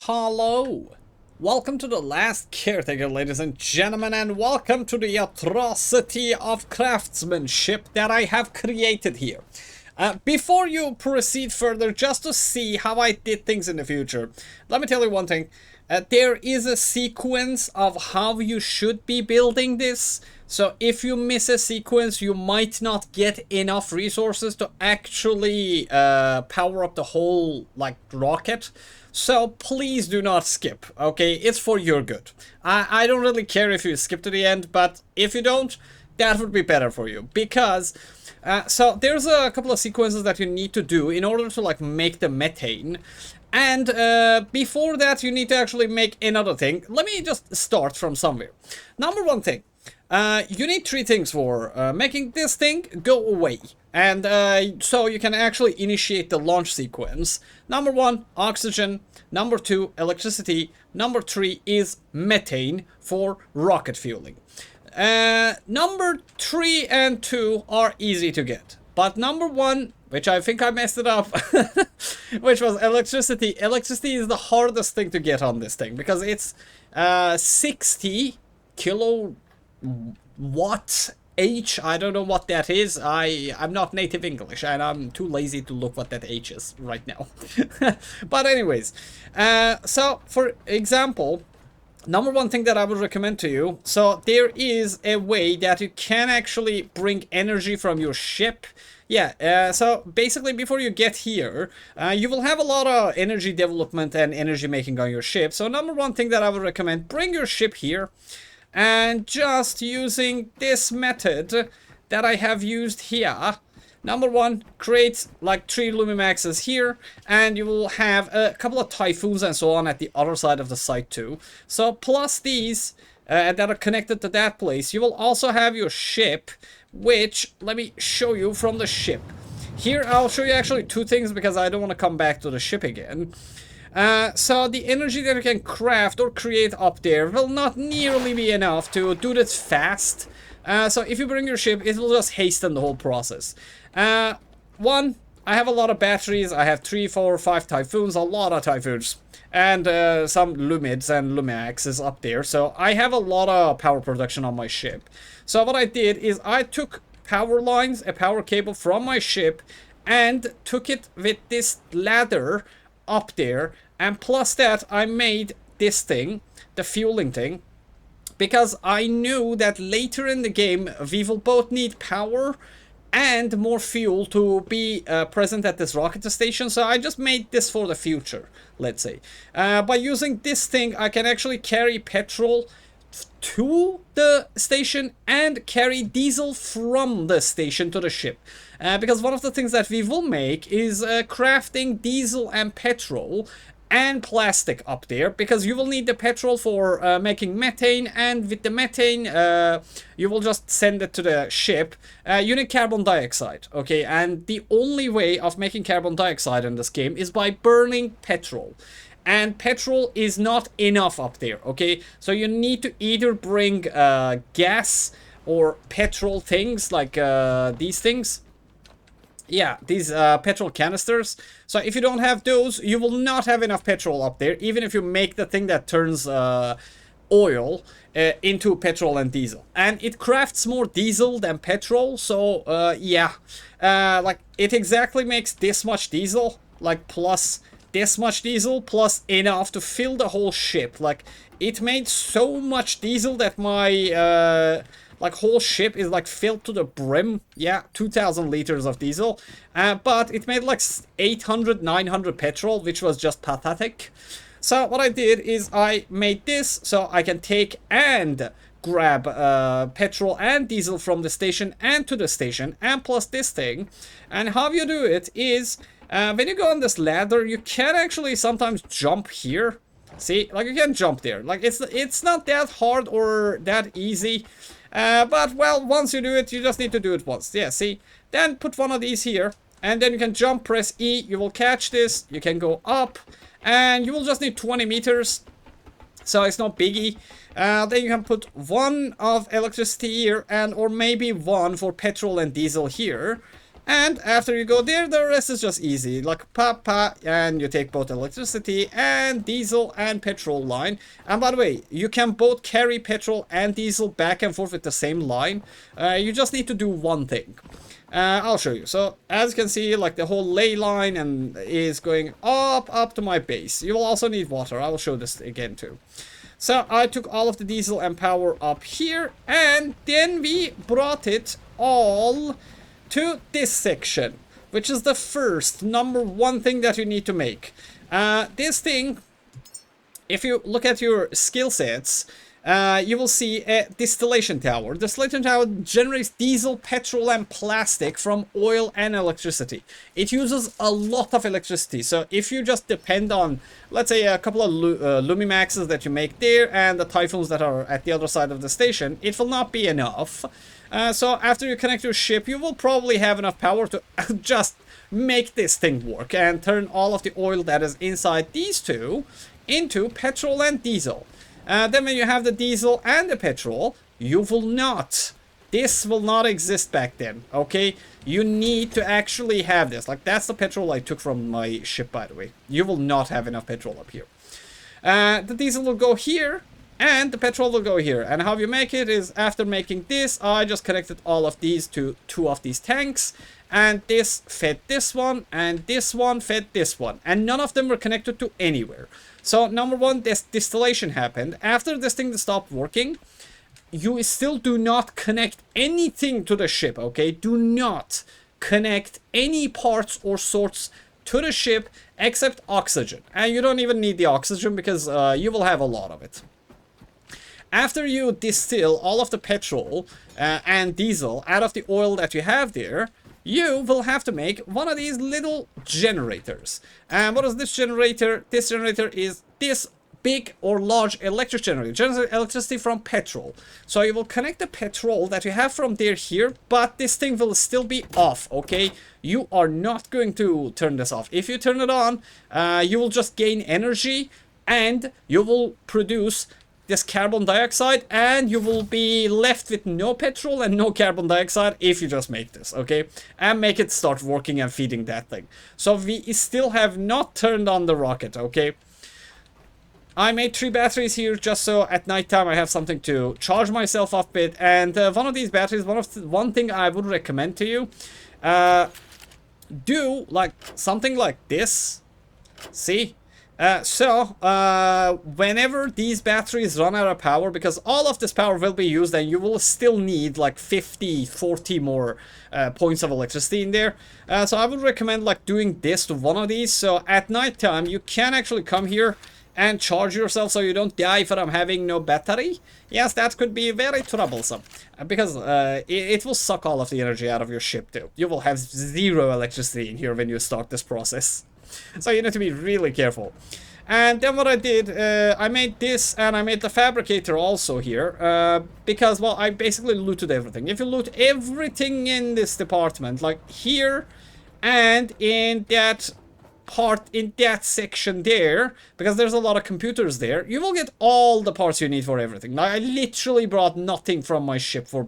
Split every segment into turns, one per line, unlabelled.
Hello! Welcome to the Last Caretaker, ladies and gentlemen, and welcome to the atrocity of craftsmanship that I have created here. Before you proceed further, just to see how I did things in the future, let me tell you one thing. There is a sequence of how you should be building this. So if you miss a sequence, you might not get enough resources to actually power up the whole, rocket. So please do not skip, okay? It's for your good. I don't really care if you skip to the end, but if you don't, that would be better for you. Because, so there's a couple of sequences that you need to do in order to, make the methane. And before that, you need to actually make another thing. Let me just start from somewhere. Number one thing. You need three things for making this thing go away. And so you can actually initiate the launch sequence. Number one, oxygen. Number two, electricity. Number three is methane for rocket fueling. Number 3 and 2 are easy to get. But number 1, which I think I messed it up, which was electricity. Electricity is the hardest thing to get on this thing because it's 60 kilowatt H. I don't know what that is. I'm not native English and I'm too lazy to look what that H is right now. But anyways, so for example, number one thing that I would recommend to you, so there is a way that you can actually bring energy from your ship. Yeah, so basically before you get here, you will have a lot of energy development and energy making on your ship. So number one thing that I would recommend, bring your ship here. And just using this method that I have used here, number one, create 3 Lumimaxes here, and you will have a couple of Typhoons and so on at the other side of the site too. So plus these that are connected to that place, you will also have your ship, which, let me show you from the ship. Here, I'll show you actually 2 things because I don't want to come back to the ship again. So the energy that you can craft or create up there will not nearly be enough to do this fast. So if you bring your ship, it will just hasten the whole process. One, I have a lot of batteries. I have 3, 4, 5 Typhoons, a lot of Typhoons. And some Lumids and Lumaxes up there. So I have a lot of power production on my ship. So what I did is I took power lines, a power cable from my ship, and took it with this ladder up there, and plus that I made this thing, the fueling thing, because I knew that later in the game we will both need power and more fuel to be present at this rocket station. So I just made this for the future, let's say. By using this thing, I can actually carry petrol to the station and carry diesel from the station to the ship. Because one of the things that we will make is crafting diesel and petrol and plastic up there, because you will need the petrol for making methane, and with the methane you will just send it to the ship. You need carbon dioxide, okay, and the only way of making carbon dioxide in this game is by burning petrol. And petrol is not enough up there, okay? So you need to either bring gas or petrol things like these things. Yeah, these petrol canisters. So if you don't have those, you will not have enough petrol up there, even if you make the thing that turns oil into petrol and diesel. And it crafts more diesel than petrol, so yeah. It exactly makes this much diesel, plus this much diesel, plus enough to fill the whole ship. It made so much diesel that my whole ship is filled to the brim. Yeah, 2,000 liters of diesel. But it made 800, 900 petrol, which was just pathetic. So what I did is I made this so I can take and grab petrol and diesel from the station and to the station, and plus this thing. And how you do it is, when you go on this ladder, you can actually sometimes jump here. See, you can jump there. It's not that hard or that easy. But, well, once you do it, you just need to do it once. Yeah, see? Then put one of these here, and then you can jump, press E, you will catch this, you can go up, and you will just need 20 meters, so it's not biggie. Then you can put 1 of electricity here, or maybe 1 for petrol and diesel here. And after you go there, the rest is just easy. Like, pa, and you take both electricity and diesel and petrol line. And by the way, you can both carry petrol and diesel back and forth with the same line. You just need to do one thing. I'll show you. So, as you can see, like, the whole ley line and is going up to my base. You will also need water. I will show this again, too. So, I took all of the diesel and power up here. And then we brought it all to this section, which is the first number one thing that you need to make. This thing, if you look at your skill sets, you will see a distillation tower. Distillation tower generates diesel, petrol, and plastic from oil and electricity. It uses a lot of electricity. So if you just depend on, let's say, a couple of Lumimaxes that you make there and the Typhoons that are at the other side of the station, it will not be enough. So after you connect your ship, you will probably have enough power to just make this thing work and turn all of the oil that is inside these two into petrol and diesel. Then when you have the diesel and the petrol, you will not. This will not exist back then, okay? You need to actually have this. Like, that's the petrol I took from my ship, by the way. You will not have enough petrol up here. The diesel will go here. And the petrol will go here. And how you make it is, after making this, I just connected all of these to two of these tanks. And this fed this one, and this one fed this one. And none of them were connected to anywhere. So, number one, this distillation happened. After this thing stopped working, you still do not connect anything to the ship, okay? Do not connect any parts or sorts to the ship except oxygen. And you don't even need the oxygen because you will have a lot of it. After you distill all of the petrol and diesel out of the oil that you have there, you will have to make one of these little generators. And what is this generator? This generator is this big or large electric generator. Generates electricity from petrol. So you will connect the petrol that you have from there here, but this thing will still be off, okay? You are not going to turn this off. If you turn it on, you will just gain energy and you will produce this carbon dioxide, and you will be left with no petrol and no carbon dioxide if you just make this, okay? And make it start working and feeding that thing. So we still have not turned on the rocket, okay? I made 3 batteries here just so at nighttime I have something to charge myself up with. And one of these batteries, one thing I would recommend to you, do like something like this. See? Whenever these batteries run out of power, because all of this power will be used and you will still need like 40 more points of electricity in there. So I would recommend like doing this to one of these. So at night time, you can actually come here and charge yourself so you don't die from having no battery. Yes, that could be very troublesome because it will suck all of the energy out of your ship too. You will have 0 electricity in here when you start this process. So you need to be really careful. And then what I did, I made this and I made the fabricator also here. Because, well, I basically looted everything. If you loot everything in this department, like here and in that part, in that section there, because there's a lot of computers there, you will get all the parts you need for everything. Now, I literally brought nothing from my ship for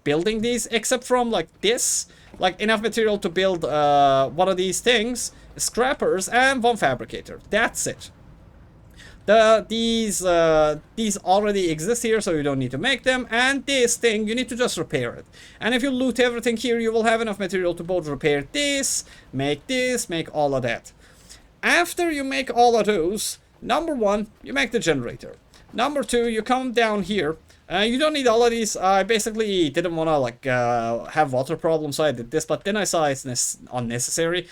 building these, except from like this. Like enough material to build one of these things, scrappers, and 1 fabricator. That's it. These already exist here, so you don't need to make them. And this thing, you need to just repair it. And if you loot everything here, you will have enough material to both repair this, make all of that. After you make all of those, number 1, you make the generator. Number 2, you come down here. You don't need all of these. I basically didn't want to like have water problems, so I did this, but then I saw it's unnecessary.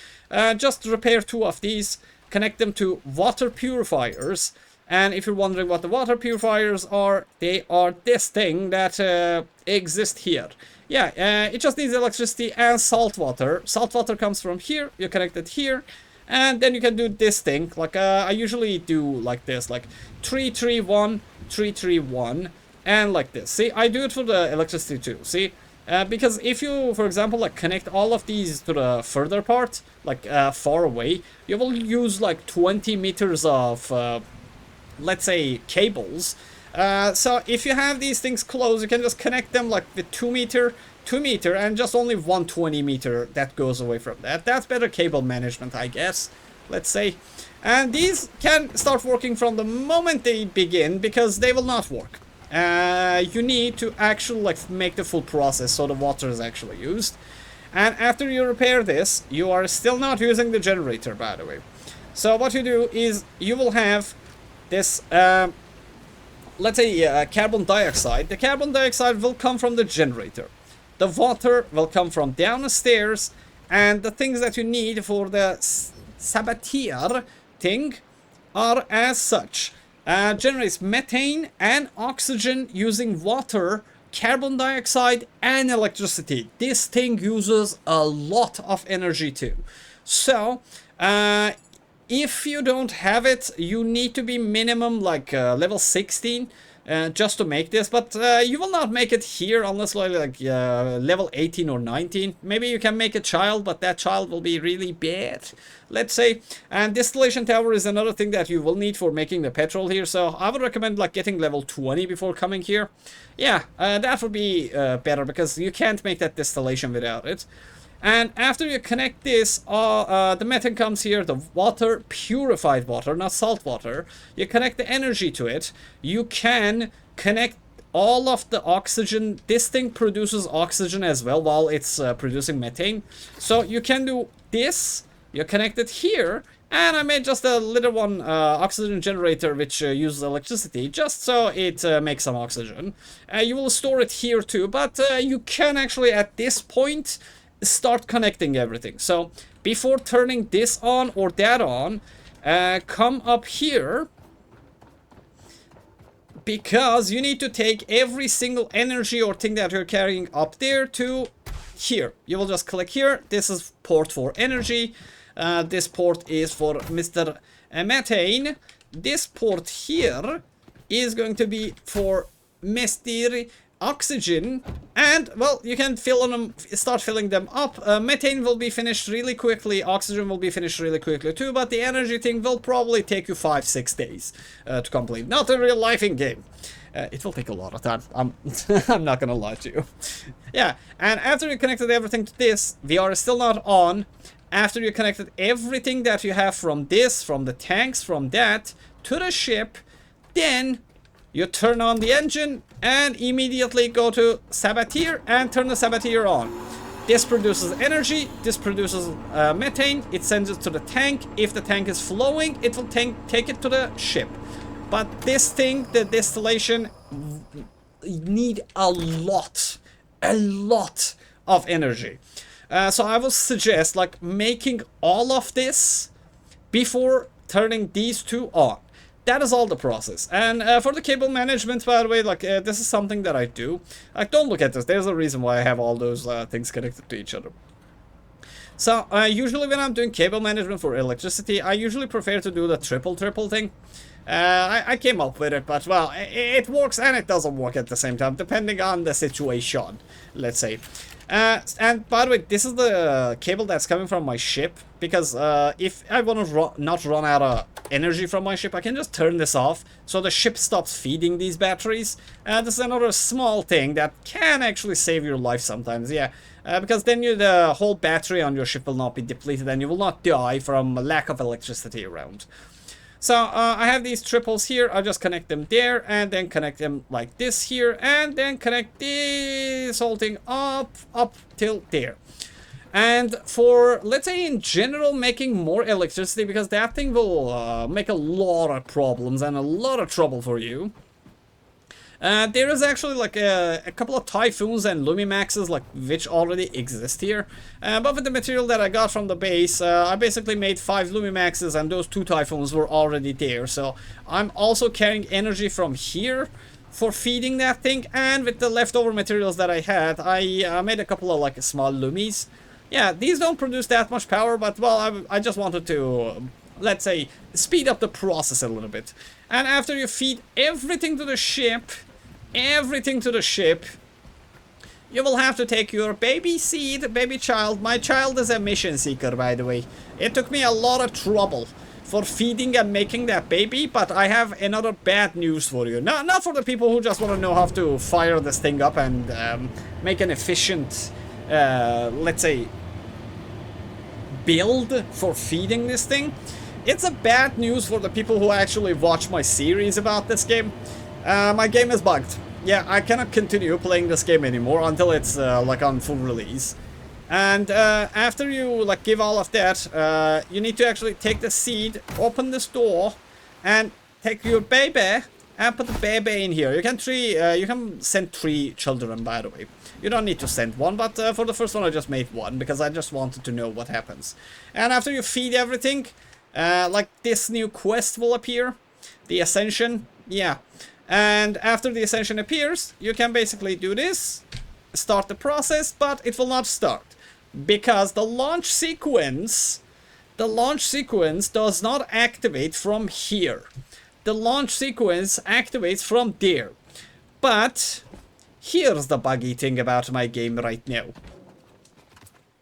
Just repair 2 of these, connect them to water purifiers. And if you're wondering what the water purifiers are, they are this thing that exists here. Yeah, it just needs electricity and salt water. Salt water comes from here, you connect it here, and then you can do this thing. Like I usually do like this, like 331, 331. And like this. See, I do it for the electricity too. See, because if you, for example, like connect all of these to the further part, like far away, you will use like 20 meters of, let's say, cables. So if you have these things close, you can just connect them like with 2 meter, 2 meter, and just only 120 meter that goes away from that. That's better cable management, I guess, let's say. And these can start working from the moment they begin, because they will not work. You need to actually like make the full process so the water is actually used. And after you repair this, you are still not using the generator, by the way. So what you do is you will have this, let's say carbon dioxide. The carbon dioxide will come from the generator. The water will come from down the stairs, and the things that you need for the Sabatier thing are as such. Generates methane and oxygen using water, carbon dioxide, and electricity. This thing uses a lot of energy too. So, if you don't have it, you need to be minimum like level 16 just to make this. But you will not make it here unless like level 18 or 19. Maybe you can make a child, but that child will be really bad, let's say. And distillation tower is another thing that you will need for making the petrol here. So I would recommend like getting level 20 before coming here. Yeah, that would be better, because you can't make that distillation without it. And after you connect this, the methane comes here, the water, purified water, not salt water. You connect the energy to it. You can connect all of the oxygen. This thing produces oxygen as well while it's producing methane. So you can do this, you connect it here, and I made just a little one oxygen generator which uses electricity just so it makes some oxygen. You will store it here too, but you can actually at this point start connecting everything. So before turning this on or that on, come up here, because you need to take every single energy or thing that you're carrying up there to here. You will just click here. This is port for energy. This port is for Mr. Methane. This port here is going to be for Mr. Oxygen, and well, you can fill them, start filling them up. Methane will be finished really quickly, oxygen will be finished really quickly too, but the energy thing will probably take you 5-6 days to complete. Not a real life in game. It will take a lot of time. I'm not gonna lie to you. Yeah, and after you connected everything to this, VR is still not on. After you connected everything that you have from this, from the tanks, from that to the ship, then you turn on the engine and immediately go to Sabatier and turn the Sabatier on. This produces energy, this produces methane, it sends it to the tank. If the tank is flowing, it will take it to the ship. But this thing, the distillation, need a lot of energy. So I would suggest like making all of this before turning these two on. That is all the process. And for the cable management, by the way, like this is something that I do. Like, don't look at this. There's a reason why I have all those things connected to each other. So usually when I'm doing cable management for electricity, I usually prefer to do the triple thing. I came up with it, but well, it works and it doesn't work at the same time, depending on the situation, let's say. And by the way, this is the cable that's coming from my ship, because if I want to not run out of energy from my ship, I can just turn this off, so the ship stops feeding these batteries. This is another small thing that can actually save your life sometimes, yeah. Because then the whole battery on your ship will not be depleted, and you will not die from lack of electricity around. So I have these triples here. I just connect them there, and then connect them like this here, and then connect this whole thing up till there. And for, let's say in general, making more electricity, because that thing will make a lot of problems and a lot of trouble for you. There is actually like a couple of Typhoons and Lumimaxes like which already exist here, but with the material that I got from the base, I basically made 5 Lumimaxes, and those 2 Typhoons were already there. So I'm also carrying energy from here for feeding that thing, and with the leftover materials that I had, I made a couple of like small Lumis. Yeah, these don't produce that much power, but well, I just wanted to, let's say, speed up the process a little bit. And after you feed everything to the ship, you will have to take your baby seed, baby child. My child is a mission seeker, by the way. It took me a lot of trouble for feeding and making that baby, but I have another bad news for you. Not for the people who just want to know how to fire this thing up and make an efficient, let's say, build for feeding this thing. It's a bad news for the people who actually watch my series about this game. My game is bugged. Yeah, I cannot continue playing this game anymore until it's like on full release. And after you like give all of that, you need to actually take the seed, open this door, and take your baby and put the baby in here. You can send 3 children, by the way. You don't need to send one, but for the first one I just made 1 because I just wanted to know what happens. And after you feed everything, like this new quest will appear, the Ascension. Yeah. And after the Ascension appears, you can basically do this, start the process, but it will not start. Because the launch sequence does not activate from here. The launch sequence activates from there. But here's the buggy thing about my game right now.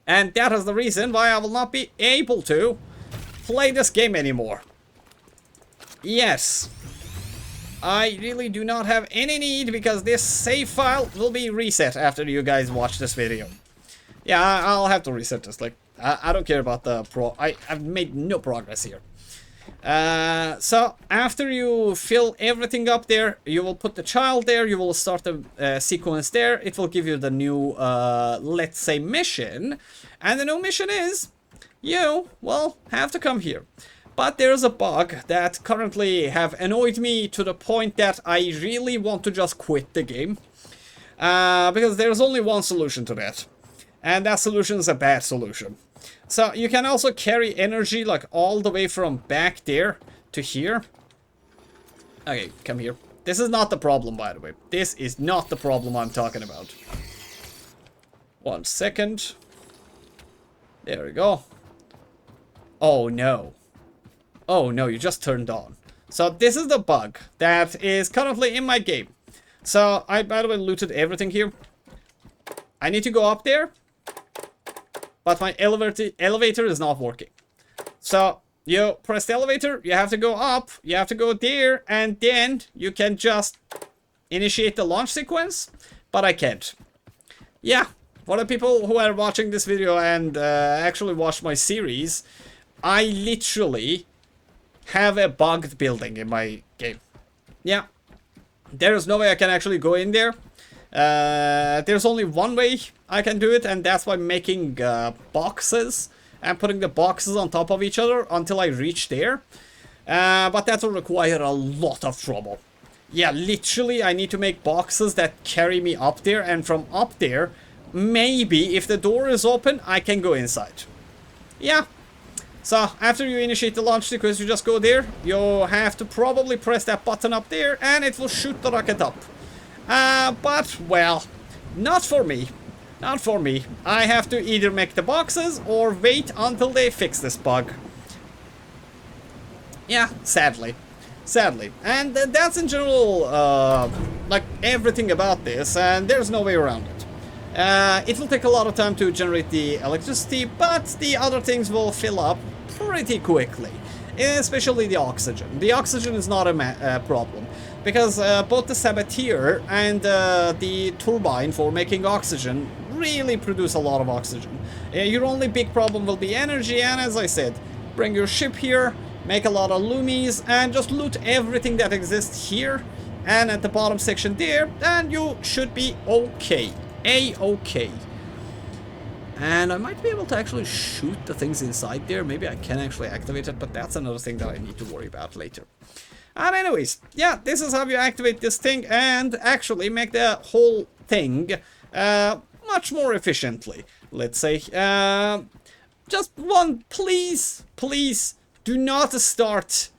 And that is the reason why I will not be able to play this game anymore. Yes. I really do not have any need because this save file will be reset after you guys watch this video. Yeah, I'll have to reset this. Like, I don't care about the I've made no progress here. So, after you fill everything up there, you will put the child there, you will start the sequence there. It will give you the new, let's say, mission. And the new mission is, you will have to come here. But there's a bug that currently have annoyed me to the point that I really want to just quit the game. Because there's only one solution to that. And that solution is a bad solution. So you can also carry energy like all the way from back there to here. Okay, come here. This is not the problem, by the way. This is not the problem I'm talking about. 1 second. There we go. Oh no. Oh no, you just turned on. So this is the bug that is currently in my game. So I, by the way, looted everything here. I need to go up there. But my elevator is not working. So you press the elevator, you have to go up, you have to go there, and then you can just initiate the launch sequence. But I can't. Yeah, for the people who are watching this video and actually watch my series, I literally have a bugged building in my game. Yeah, there's no way I can actually go in there. There's only one way I can do it, and that's by making boxes and putting the boxes on top of each other until I reach there. But that will require a lot of trouble. Yeah, literally I need to make boxes that carry me up there, and from up there, maybe if the door is open, I can go inside. Yeah. So after you initiate the launch sequence, you just go there. You have to probably press that button up there, and it will shoot the rocket up. But, well, not for me. Not for me. I have to either make the boxes or wait until they fix this bug. Yeah, sadly. Sadly. And that's in general, like, everything about this, and there's no way around it. It will take a lot of time to generate the electricity, but the other things will fill up pretty quickly. Especially the oxygen. The oxygen is not a problem. Because both the Sabatier and the turbine for making oxygen really produce a lot of oxygen. Your only big problem will be energy, and as I said, bring your ship here, make a lot of loomies, and just loot everything that exists here and at the bottom section there, and you should be okay. A-okay. And I might be able to actually shoot the things inside there. Maybe I can actually activate it, but that's another thing that I need to worry about later. And anyways, yeah, this is how you activate this thing and actually make the whole thing much more efficiently, let's say. Just one, please, do not start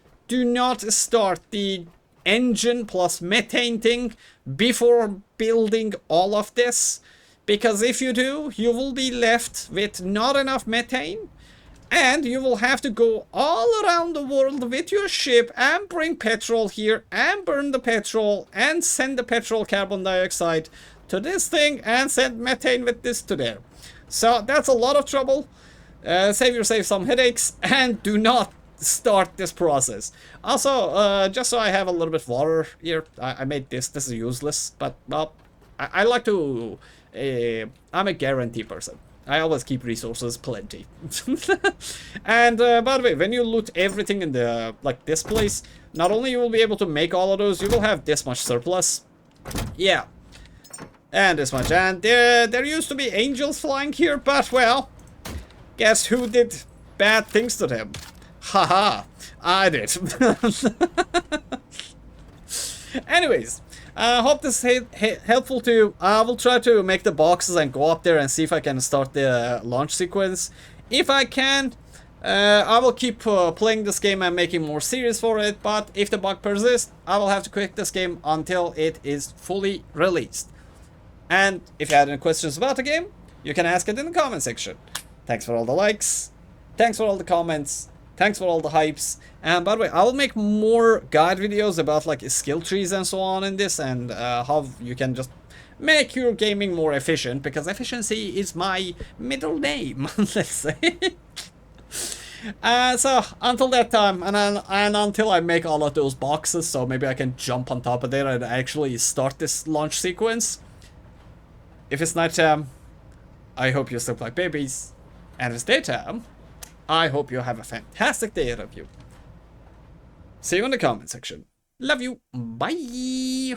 the engine plus methane thing before building all of this. Because if you do, you will be left with not enough methane. And you will have to go all around the world with your ship and bring petrol here and burn the petrol and send the petrol carbon dioxide to this thing and send methane with this to there. So that's a lot of trouble. Save yourself some headaches and do not start this process. Also, just so I have a little bit of water here, I made this. This is useless, but well, I like to. I'm a guarantee person. I always keep resources plenty. And by the way, when you loot everything in the like this place, not only you will be able to make all of those, you will have this much surplus. Yeah, and this much. And there used to be angels flying here, but well, guess who did bad things to them? Haha, I did. Anyways, I hope this is helpful too. I will try to make the boxes and go up there and see if I can start the launch sequence. If I can, I will keep playing this game and making more series for it, but if the bug persists, I will have to quit this game until it is fully released. And if you had any questions about the game, you can ask it in the comment section. Thanks for all the likes, thanks for all the comments, thanks for all the hypes. And by the way, I will make more guide videos about like skill trees and so on in this, and how you can just make your gaming more efficient, because efficiency is my middle name, let's say. So until that time, and until I make all of those boxes, so maybe I can jump on top of there and actually start this launch sequence. If it's nighttime, I hope you sleep like babies, and if it's daytime, I hope you have a fantastic day ahead of you. See you in the comment section. Love you. Bye.